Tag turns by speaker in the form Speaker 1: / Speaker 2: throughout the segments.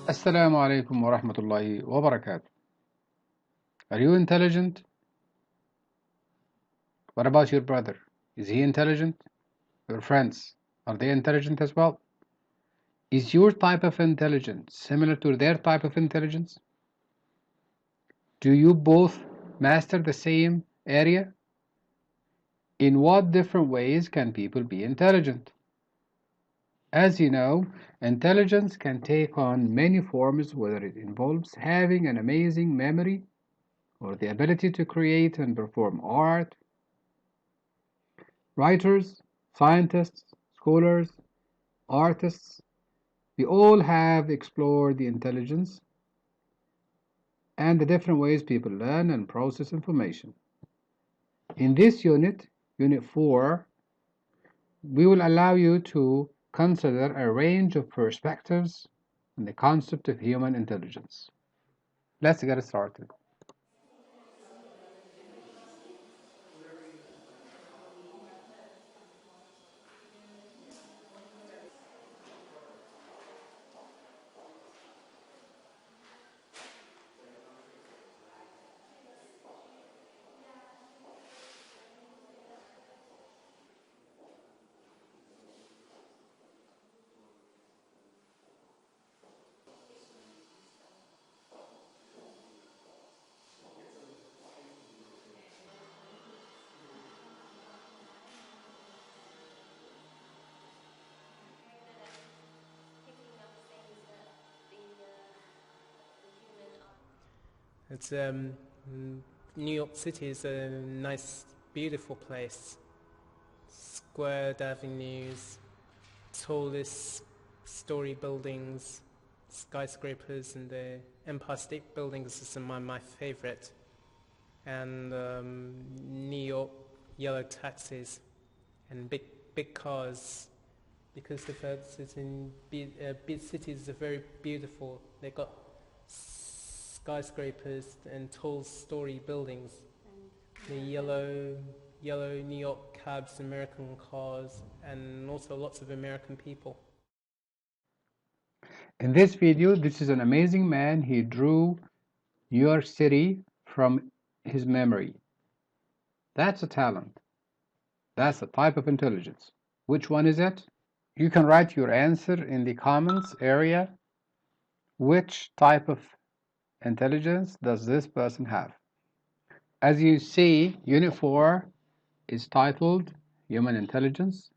Speaker 1: Assalamu alaikum wa rahmatullahi wa barakatuh. Are you intelligent? What about your brother? Is he intelligent? Your friends, are they intelligent as well? Is your type of intelligence similar to their type of intelligence? Do you both master the same area? In what different ways can people be intelligent? As you know, intelligence can take on many forms, whether it involves having an amazing memory or the ability to create and perform art. Writers, scientists, scholars, artists, we all have explored the intelligence and the different ways people learn and process information. In this unit, Unit 4, we will allow you to consider a range of perspectives on the concept of human intelligence. Let's get started.
Speaker 2: It's New York City is a nice, beautiful place. Squared avenues, tallest story buildings, skyscrapers, and the Empire State Buildings is my favorite. And New York yellow taxis and big cars, because the fact it's in big cities are very beautiful. They got skyscrapers and tall story buildings. The yellow New York cabs, American cars, and also lots of American people.
Speaker 1: In this video, this is an amazing man. He drew New York City from his memory. That's a talent. That's a type of intelligence. Which one is it? You can write your answer in the comments area. Which type of intelligence does this person have? As you see, Unit 4 is titled Human Intelligence.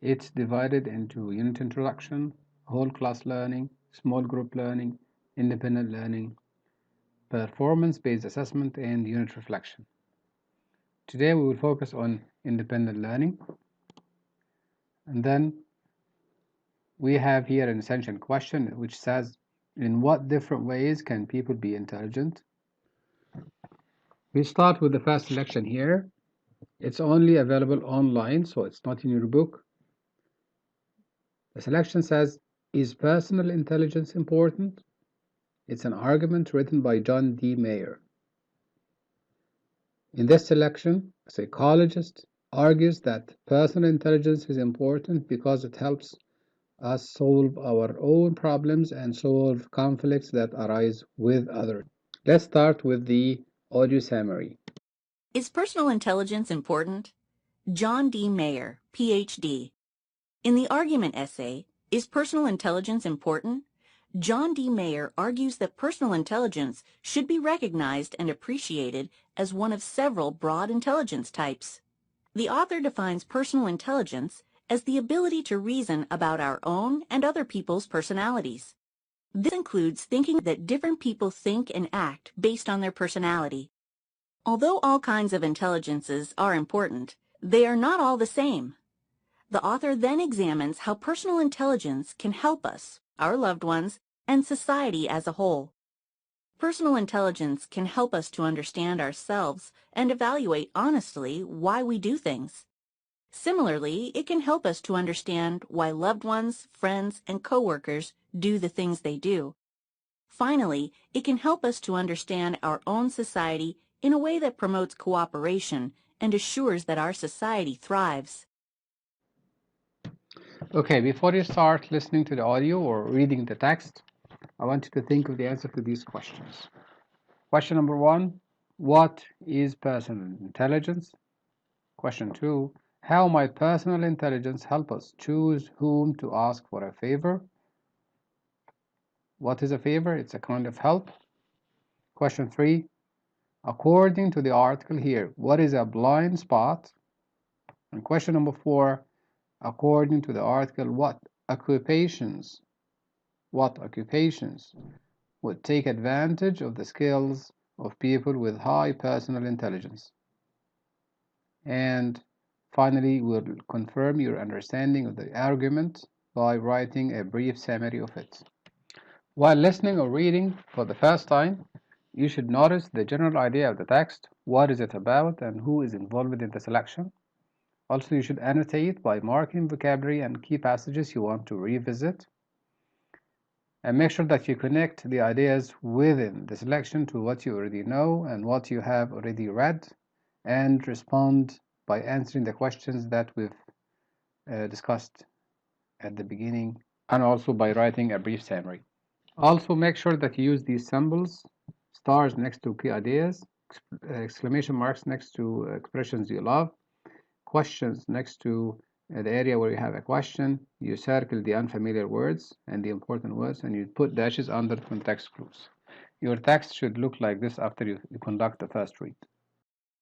Speaker 1: It's divided into Unit Introduction, Whole Class Learning, Small Group Learning, Independent Learning, Performance-Based Assessment, and Unit Reflection. Today we will focus on independent learning. And then we have here an essential question which says, in what different ways can people be intelligent? We start with the first selection here. It's only available online, so it's not in your book. The selection says, is personal intelligence important? It's an argument written by John D. Mayer. In this selection, a psychologist argues that personal intelligence is important because it helps us solve our own problems and solve conflicts that arise with others. Let's start with the audio summary.
Speaker 3: Is personal intelligence important? John D. Mayer, Ph.D. In the argument essay, Is Personal Intelligence Important?, John D. Mayer argues that personal intelligence should be recognized and appreciated as one of several broad intelligence types. The author defines personal intelligence as the ability to reason about our own and other people's personalities. This includes thinking that different people think and act based on their personality. Although all kinds of intelligences are important, they are not all the same. The author then examines how personal intelligence can help us, our loved ones, and society as a whole. Personal intelligence can help us to understand ourselves and evaluate honestly why we do things. Similarly, it can help us to understand why loved ones, friends, and coworkers do the things they do. Finally, it can help us to understand our own society in a way that promotes cooperation and assures that our society thrives.
Speaker 1: Okay, before you start listening to the audio or reading the text, I want you to think of the answer to these questions. Question number 1, what is personal intelligence? Question 2, how might personal intelligence help us choose whom to ask for a favor? What is a favor? It's a kind of help. Question 3, according to the article here, what is a blind spot? And question number 4, according to the article, what occupations would take advantage of the skills of people with high personal intelligence? And finally, we'll confirm your understanding of the argument by writing a brief summary of it. While listening or reading for the first time, you should notice the general idea of the text, what is it about, and who is involved in the selection. Also, you should annotate by marking vocabulary and key passages you want to revisit. And make sure that you connect the ideas within the selection to what you already know and what you have already read, and respond by answering the questions that we've discussed at the beginning, and also by writing a brief summary. Also, make sure that you use these symbols, stars next to key ideas, exclamation marks next to expressions you love, questions next to the area where you have a question. You circle the unfamiliar words and the important words, and you put dashes under context clues. Your text should look like this after you conduct the first read.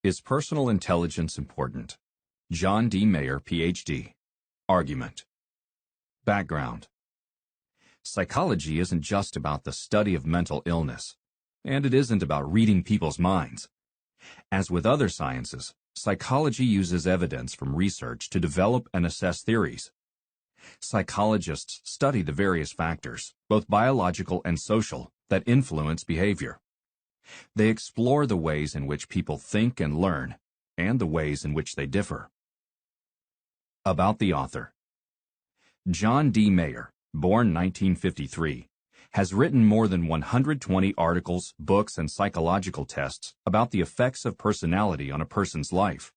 Speaker 4: Is personal intelligence important? John D. Mayer, Ph.D. Argument. Background. Psychology isn't just about the study of mental illness, and it isn't about reading people's minds. As with other sciences, psychology uses evidence from research to develop and assess theories. Psychologists study the various factors, both biological and social, that influence behavior. They explore the ways in which people think and learn, and the ways in which they differ. About the author. John D. Mayer, born 1953, has written more than 120 articles, books, and psychological tests about the effects of personality on a person's life.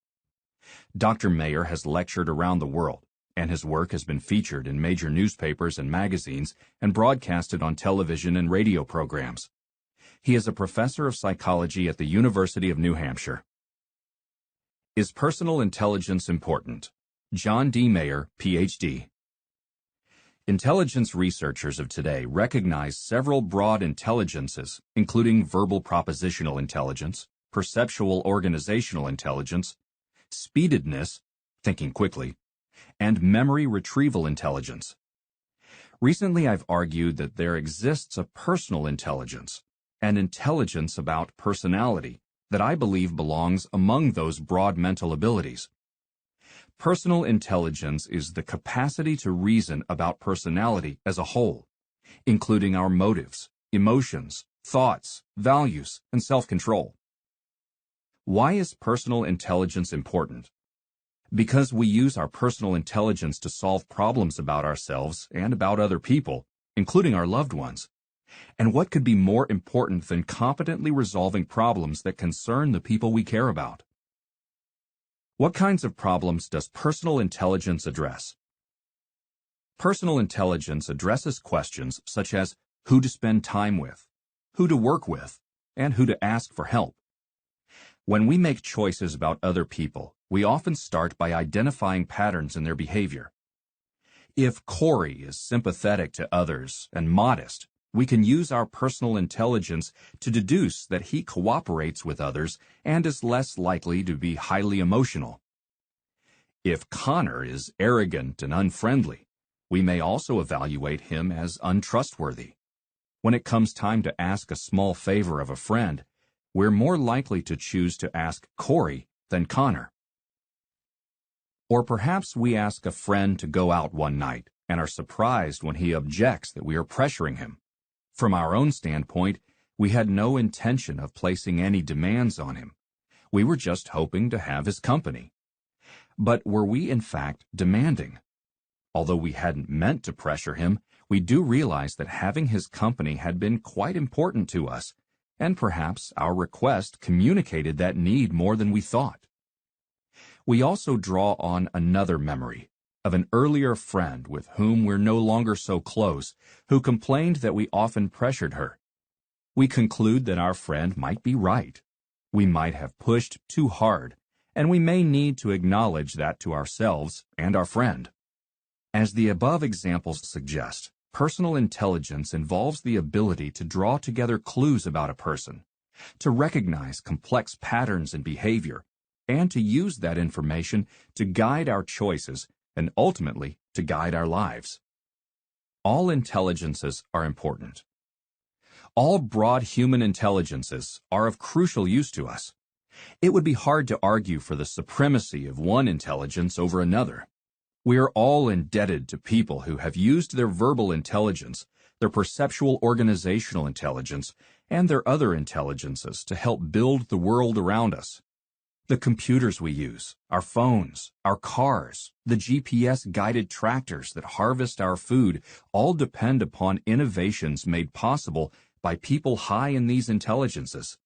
Speaker 4: Dr. Mayer has lectured around the world, and his work has been featured in major newspapers and magazines and broadcasted on television and radio programs. He is a professor of psychology at the University of New Hampshire. Is personal intelligence important? John D. Mayer, Ph.D. Intelligence researchers of today recognize several broad intelligences, including verbal propositional intelligence, perceptual organizational intelligence, speededness, thinking quickly, and memory retrieval intelligence. Recently, I've argued that there exists a personal intelligence, an intelligence about personality, that I believe belongs among those broad mental abilities. Personal intelligence is the capacity to reason about personality as a whole, including our motives, emotions, thoughts, values, and self-control. Why is personal intelligence important? Because we use our personal intelligence to solve problems about ourselves and about other people, including our loved ones. And what could be more important than competently resolving problems that concern the people we care about? What kinds of problems does personal intelligence address? Personal intelligence addresses questions such as who to spend time with, who to work with, and who to ask for help. When we make choices about other people, we often start by identifying patterns in their behavior. If Corey is sympathetic to others and modest, we can use our personal intelligence to deduce that he cooperates with others and is less likely to be highly emotional. If Connor is arrogant and unfriendly, we may also evaluate him as untrustworthy. When it comes time to ask a small favor of a friend, we're more likely to choose to ask Corey than Connor. Or perhaps we ask a friend to go out one night and are surprised when he objects that we are pressuring him. From our own standpoint, we had no intention of placing any demands on him. We were just hoping to have his company. But were we in fact demanding? Although we hadn't meant to pressure him, we do realize that having his company had been quite important to us, and perhaps our request communicated that need more than we thought. We also draw on another memory, of an earlier friend with whom we're no longer so close, who complained that we often pressured her. We conclude that our friend might be right. We might have pushed too hard, and we may need to acknowledge that to ourselves and our friend. As the above examples suggest, personal intelligence involves the ability to draw together clues about a person, to recognize complex patterns in behavior, and to use that information to guide our choices and ultimately to guide our lives. All intelligences are important. All broad human intelligences are of crucial use to us. It would be hard to argue for the supremacy of one intelligence over another. We are all indebted to people who have used their verbal intelligence, their perceptual organizational intelligence, and their other intelligences to help build the world around us. The computers we use, our phones, our cars, the GPS-guided tractors that harvest our food all depend upon innovations made possible by people high in these intelligences.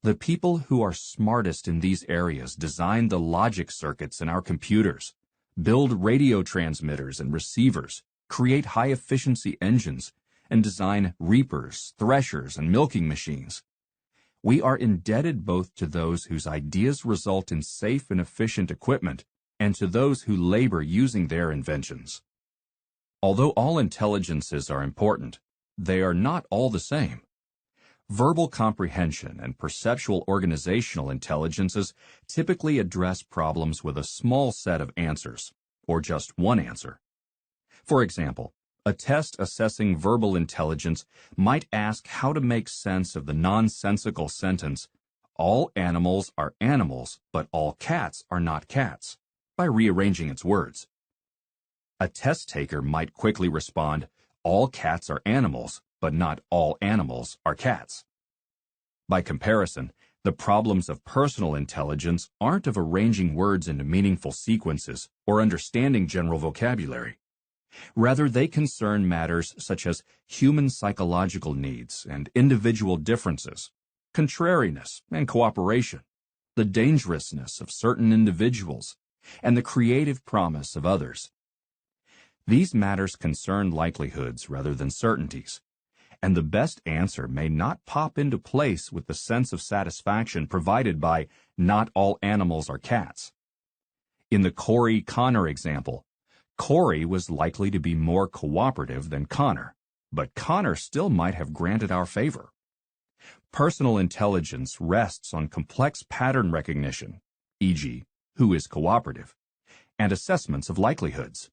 Speaker 4: The people who are smartest in these areas design the logic circuits in our computers, build radio transmitters and receivers, create high-efficiency engines, and design reapers, threshers, and milking machines. We are indebted both to those whose ideas result in safe and efficient equipment and to those who labor using their inventions. Although all intelligences are important, they are not all the same. Verbal comprehension and perceptual organizational intelligences typically address problems with a small set of answers, or just one answer. For example, a test assessing verbal intelligence might ask how to make sense of the nonsensical sentence, "All animals are animals, but all cats are not cats," by rearranging its words. A test taker might quickly respond, "All cats are animals, but not all animals are cats." By comparison, the problems of personal intelligence aren't of arranging words into meaningful sequences or understanding general vocabulary. Rather, they concern matters such as human psychological needs and individual differences, contrariness and cooperation, the dangerousness of certain individuals, and the creative promise of others. These matters concern likelihoods rather than certainties, and the best answer may not pop into place with the sense of satisfaction provided by "not all animals are cats." In the Corey-Connor example, Corey was likely to be more cooperative than Connor, but Connor still might have granted our favor. Personal intelligence rests on complex pattern recognition, e.g., who is cooperative, and assessments of likelihoods.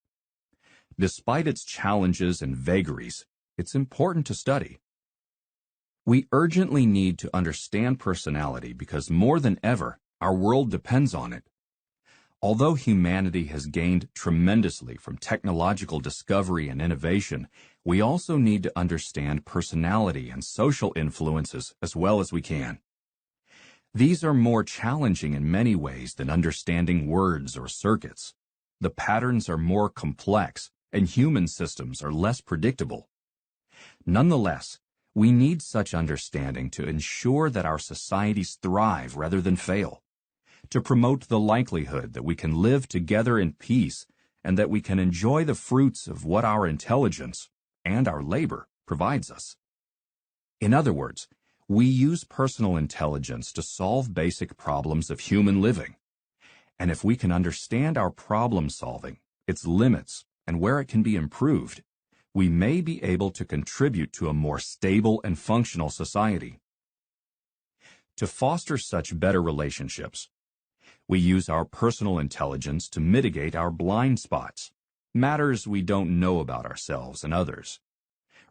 Speaker 4: Despite its challenges and vagaries, it's important to study. We urgently need to understand personality because more than ever, our world depends on it. Although humanity has gained tremendously from technological discovery and innovation, we also need to understand personality and social influences as well as we can. These are more challenging in many ways than understanding words or circuits. The patterns are more complex, and human systems are less predictable. Nonetheless, we need such understanding to ensure that our societies thrive rather than fail, to promote the likelihood that we can live together in peace and that we can enjoy the fruits of what our intelligence and our labor provides us. In other words, we use personal intelligence to solve basic problems of human living. And if we can understand our problem solving, its limits, and where it can be improved, we may be able to contribute to a more stable and functional society. To foster such better relationships, we use our personal intelligence to mitigate our blind spots, matters we don't know about ourselves and others.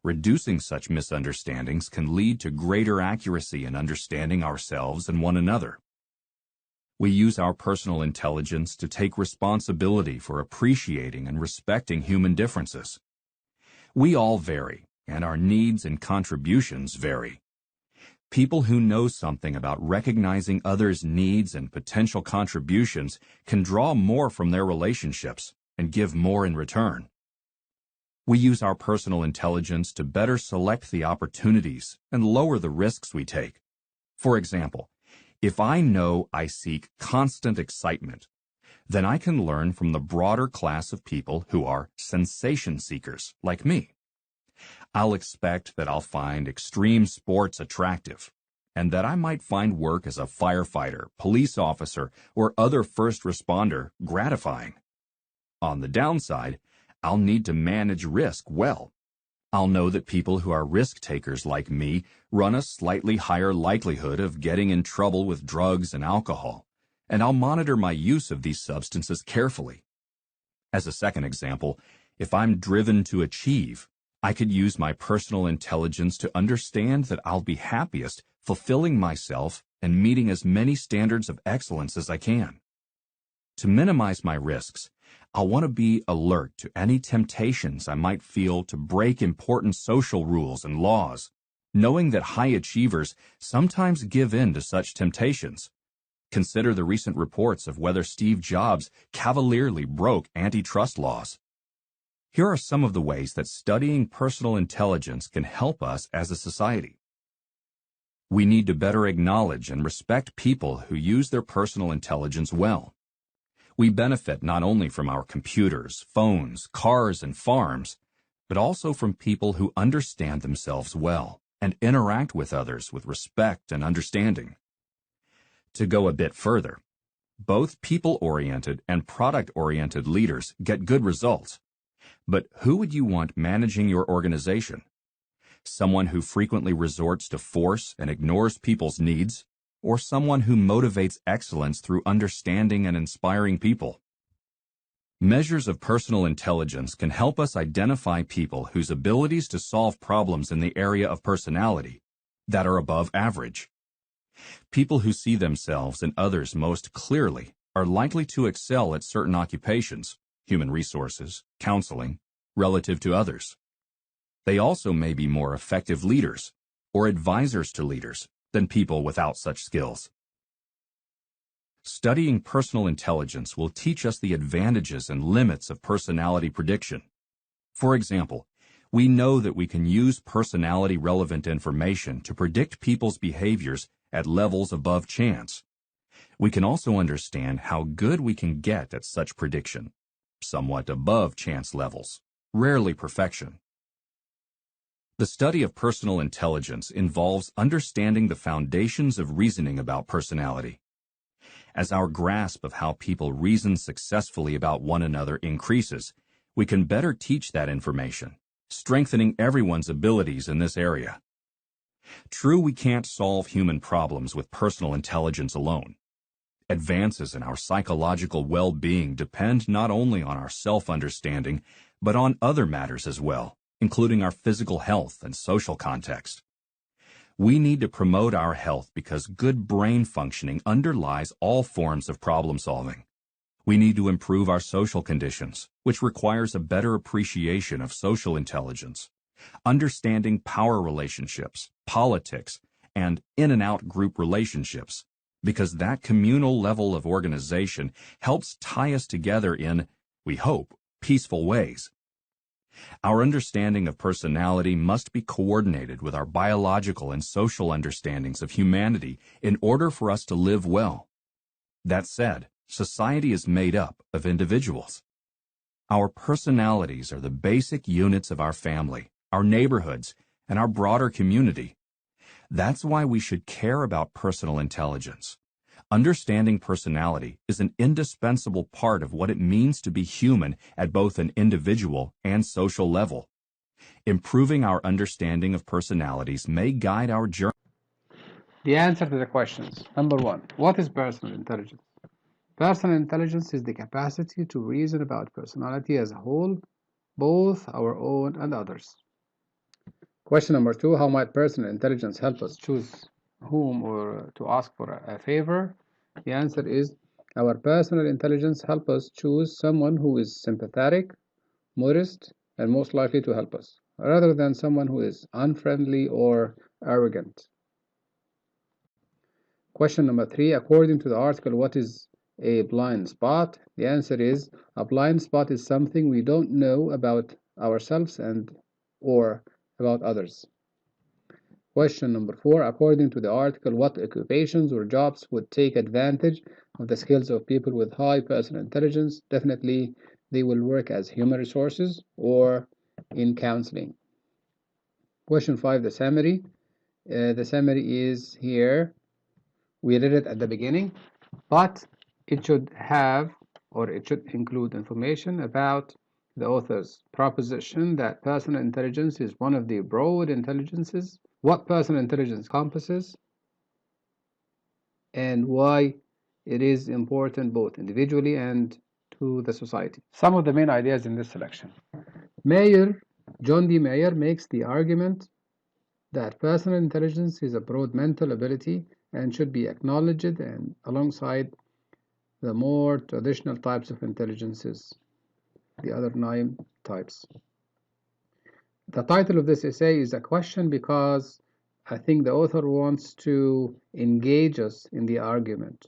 Speaker 4: Reducing such misunderstandings can lead to greater accuracy in understanding ourselves and one another. We use our personal intelligence to take responsibility for appreciating and respecting human differences. We all vary, and our needs and contributions vary. People who know something about recognizing others' needs and potential contributions can draw more from their relationships and give more in return. We use our personal intelligence to better select the opportunities and lower the risks we take. For example, if I know I seek constant excitement, then I can learn from the broader class of people who are sensation seekers, like me. I'll expect that I'll find extreme sports attractive, and that I might find work as a firefighter, police officer, or other first responder gratifying. On the downside, I'll need to manage risk well. I'll know that people who are risk takers like me run a slightly higher likelihood of getting in trouble with drugs and alcohol, and I'll monitor my use of these substances carefully. As a second example, if I'm driven to achieve, I could use my personal intelligence to understand that I'll be happiest fulfilling myself and meeting as many standards of excellence as I can. To minimize my risks, I'll want to be alert to any temptations I might feel to break important social rules and laws, knowing that high achievers sometimes give in to such temptations. Consider the recent reports of whether Steve Jobs cavalierly broke antitrust laws. Here are some of the ways that studying personal intelligence can help us as a society. We need to better acknowledge and respect people who use their personal intelligence well. We benefit not only from our computers, phones, cars, and farms, but also from people who understand themselves well and interact with others with respect and understanding. To go a bit further, both people-oriented and product-oriented leaders get good results. But who would you want managing your organization? Someone who frequently resorts to force and ignores people's needs, or someone who motivates excellence through understanding and inspiring people? Measures of personal intelligence can help us identify people whose abilities to solve problems in the area of personality that are above average. People who see themselves and others most clearly are likely to excel at certain occupations, human resources, counseling, relative to others. They also may be more effective leaders or advisors to leaders than people without such skills. Studying personal intelligence will teach us the advantages and limits of personality prediction. For example, we know that we can use personality-relevant information to predict people's behaviors at levels above chance. We can also understand how good we can get at such prediction, somewhat above chance levels, rarely perfection. The study of personal intelligence involves understanding the foundations of reasoning about personality. As our grasp of how people reason successfully about one another increases, we can better teach that information, strengthening everyone's abilities in this area. True, we can't solve human problems with personal intelligence alone. Advances in our psychological well-being depend not only on our self-understanding, but on other matters as well, including our physical health and social context. We need to promote our health because good brain functioning underlies all forms of problem solving. We need to improve our social conditions, which requires a better appreciation of social intelligence, understanding power relationships, politics, and in and out group relationships, because that communal level of organization helps tie us together in, we hope, peaceful ways. Our understanding of personality must be coordinated with our biological and social understandings of humanity in order for us to live well. That said, society is made up of individuals. Our personalities are the basic units of our family, our neighborhoods, and our broader community. That's why we should care about personal intelligence. Understanding personality is an indispensable part of what it means to be human at both an individual and social level. Improving our understanding of personalities may guide our journey.
Speaker 1: The answer to the questions. Number 1. What is personal intelligence? Personal intelligence is the capacity to reason about personality as a whole, both our own and others. Question number 2. How might personal intelligence help us choose whom or to ask for a favor? The answer is our personal intelligence helps us choose someone who is sympathetic, modest, and most likely to help us, rather than someone who is unfriendly or arrogant. Question number 3. According to the article, what is a blind spot? The answer is a blind spot is something we don't know about ourselves and or about others. Question number 4. According to the article, what occupations or jobs would take advantage of the skills of people with high personal intelligence. Definitely, they will work as human resources or in counseling. Question 5, the summary. The summary is here. We read it at the beginning, but it should have or it should include information about the author's proposition that personal intelligence is one of the broad intelligences, what personal intelligence encompasses, and why it is important both individually and to the society. Some of the main ideas in this selection. John D. Mayer makes the argument that personal intelligence is a broad mental ability and should be acknowledged and alongside the more traditional types of intelligences, the other 9 types. The title of this essay is a question because I think the author wants to engage us in the argument.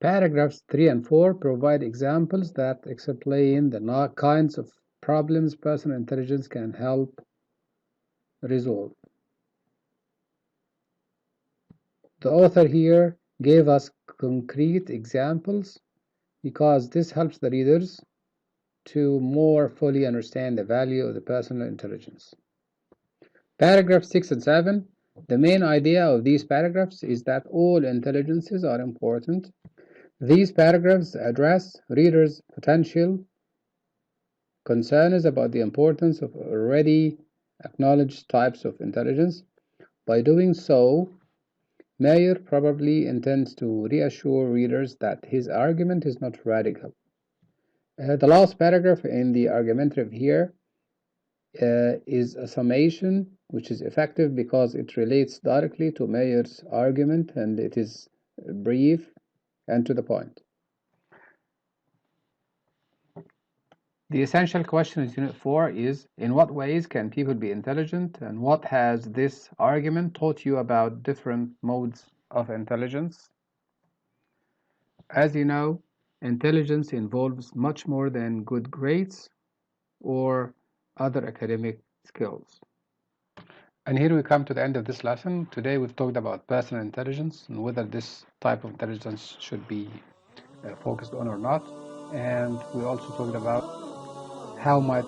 Speaker 1: Paragraphs 3 and 4 provide examples that explain the kinds of problems personal intelligence can help resolve. The author here gave us concrete examples because this helps the readers to more fully understand the value of the personal intelligence. Paragraphs 6 and 7. The main idea of these paragraphs is that all intelligences are important. These paragraphs address readers' potential concerns about the importance of already acknowledged types of intelligence. By doing so, Mayer probably intends to reassure readers that his argument is not radical. The last paragraph in the argumentative here is a summation which is effective because it relates directly to Mayer's argument and it is brief and to the point. The essential question in Unit 4 is, in what ways can people be intelligent, and what has this argument taught you about different modes of intelligence? As you know, intelligence involves much more than good grades or other academic skills. And here we come to the end of this lesson. Today we've talked about personal intelligence and whether this type of intelligence should be focused on or not. And we also talked about how might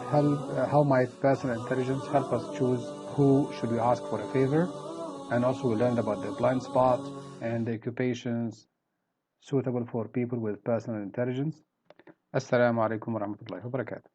Speaker 1: personal intelligence help us choose who should we ask for a favor. And also we learned about the blind spot and the occupations suitable for people with personal intelligence. Assalamu alaikum wa rahmatullahi wa barakatuh.